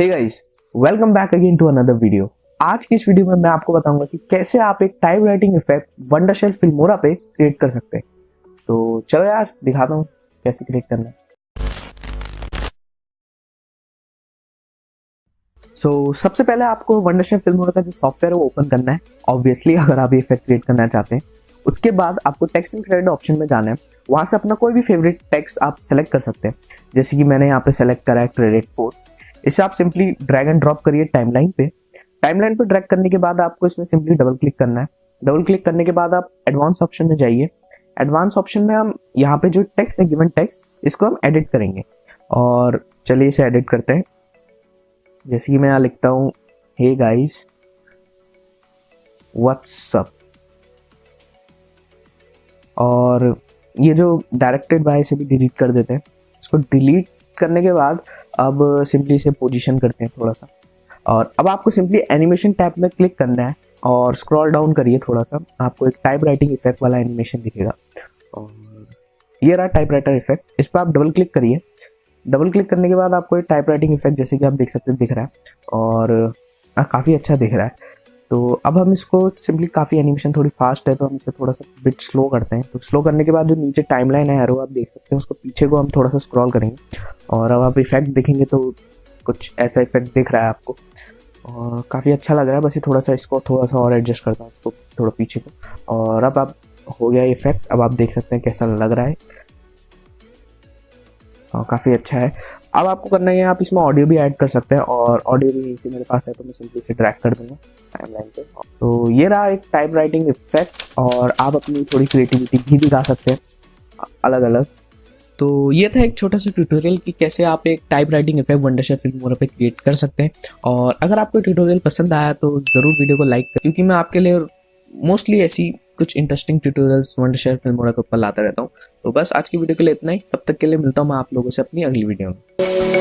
Hey guys, welcome back again to another video. आज की इस वीडियो में मैं आपको बताऊंगा कि कैसे आप एक टाइप राइटिंग इफेक्ट वंडरशेल फिल्मोरा पे क्रिएट कर सकते हैं। तो चलो यार दिखाता हूँ कैसे क्रिएट करना है। सबसे पहले आपको वंडरशेल फिल्मोरा का जो सॉफ्टवेयर है वो ओपन करना है, ऑब्वियसली अगर आप ये इफेक्ट क्रिएट करना चाहते हैं। उसके बाद आपको टेक्स्ट एंड क्रेडिट ऑप्शन में जाना है, वहां से अपना कोई भी फेवरेट टेक्स्ट आप सेलेक्ट कर सकते हैं। जैसे कि मैंने यहाँ पे सेलेक्ट करा है क्रेडिट 4। इसे आप सिंपली ड्रैग एंड ड्रॉप करिए टाइमलाइन पे। टाइमलाइन पे ड्रैग करने के बाद आपको इसमें सिंपली डबल क्लिक करना है। डबल क्लिक करने के बाद आप एडवांस ऑप्शन में जाइए। एडवांस ऑप्शन में हम यहाँ पे जो टेक्स्ट है, गिवन टेक्स्ट, इसको हम एडिट करेंगे। और चलिए इसे एडिट करते हैं। जैसे कि मैं यहाँ लिखता हूँ, हे गाइस व्हाट्स अप। और ये जो डायरेक्टेड बाय से भी डिलीट कर देते हैं। इसको डिलीट करने के बाद अब सिंपली इसे पोजीशन करते हैं थोड़ा सा। और अब आपको सिंपली एनिमेशन टैब में क्लिक करना है और स्क्रॉल डाउन करिए थोड़ा सा, आपको एक टाइप राइटिंग इफेक्ट वाला एनिमेशन दिखेगा। और ये रहा टाइप राइटर इफेक्ट। इस पर आप डबल क्लिक करिए। डबल क्लिक करने के बाद आपको एक टाइप राइटिंग इफेक्ट जैसे कि आप देख सकते हैं दिख रहा है, और काफ़ी अच्छा दिख रहा है। तो अब हम इसको सिंपली, काफ़ी एनिमेशन थोड़ी फास्ट है तो हम इसे थोड़ा सा बिट स्लो करते हैं। तो स्लो करने के बाद जो नीचे टाइमलाइन है एरो आप देख सकते हैं, उसको पीछे को हम थोड़ा सा स्क्रॉल करेंगे और अब आप इफेक्ट देखेंगे तो कुछ ऐसा इफेक्ट दिख रहा है आपको, और काफ़ी अच्छा लग रहा है। बस ये थोड़ा सा, इसको थोड़ा सा और एडजस्ट करता हूँ उसको थोड़ा पीछे को। और अब आप हो गया इफेक्ट। अब आप देख सकते हैं कैसा लग रहा है, और काफ़ी अच्छा है। अब आपको करना है, आप इसमें ऑडियो भी ऐड कर सकते हैं, और ऑडियो भी इसी मेरे पास है तो मैं सिंपली इसे ड्रैग कर दूंगा टाइमलाइन पे। सो ये रहा एक टाइप राइटिंग इफेक्ट, और आप अपनी थोड़ी क्रिएटिविटी भी दिखा सकते हैं अलग अलग। तो ये था एक छोटा सा ट्यूटोरियल कि कैसे आप एक टाइप राइटिंग इफेक्ट वंडरशेल फिल्मोरा पे क्रिएट कर सकते हैं। और अगर आपको ट्यूटोरियल पसंद आया तो ज़रूर वीडियो को लाइक करें, क्योंकि मैं आपके लिए मोस्टली ऐसी कुछ इंटरेस्टिंग ट्यूटोरियल्स वंडरशेल फिल्मोरा के ऊपर लाता रहता हूँ। तो बस आज की वीडियो के लिए इतना ही। तब तक के लिए मिलता हूँ मैं आप लोगों से अपनी अगली वीडियो में।